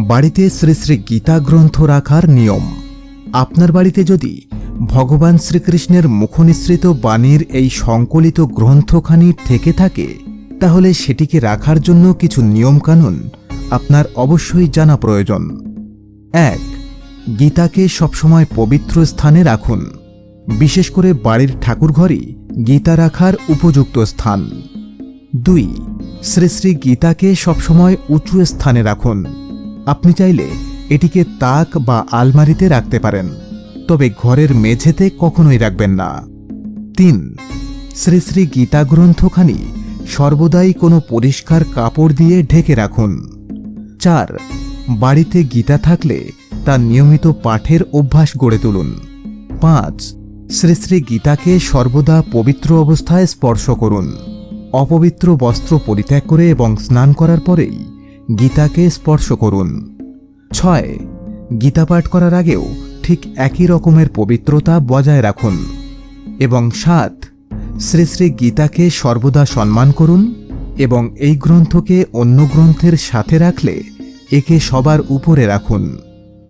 বাড়িতে শ্রী শ্রী গীতা গ্রন্থ রাখার নিয়ম। আপনার বাড়িতে যদি ভগবান শ্রীকৃষ্ণের মুখনিসৃত বাণীর এই সংকলিত গ্রন্থখানি থেকে থাকে, তাহলে সেটিকে রাখার জন্য কিছু নিয়মকানুন আপনার অবশ্যই জানা প্রয়োজন। 1. গীতাকে সবসময় পবিত্র স্থানে রাখুন। বিশেষ করে বাড়ির ঠাকুরঘরই গীতা রাখার উপযুক্ত স্থান। 2. শ্রী শ্রী গীতাকে সবসময় উঁচু স্থানে রাখুন। আপনি চাইলে এটিকে তাক বা আলমারিতে রাখতে পারেন, তবে ঘরের মেঝেতে কখনোই রাখবেন না। 3. শ্রী শ্রী গীতা গ্রন্থখানি সর্বদাই কোনো পরিষ্কার কাপড় দিয়ে ঢেকে রাখুন। 4. বাড়িতে গীতা থাকলে তা নিয়মিত পাঠের অভ্যাস গড়ে তুলুন। 5. শ্রী শ্রী গীতাকে সর্বদা পবিত্র অবস্থায় স্পর্শ করুন। অপবিত্র বস্ত্র পরিত্যাগ করে এবং স্নান করার পরেই গীতাকে স্পর্শ করুন। 6. গীতা পাঠ করার আগেও ঠিক একই রকমের পবিত্রতা বজায় রাখুন। এবং 7. শ্রী শ্রী গীতাকে সর্বদা সম্মান করুন এবং এই গ্রন্থকে অন্য গ্রন্থের সাথে রাখলে একে সবার উপরে রাখুন।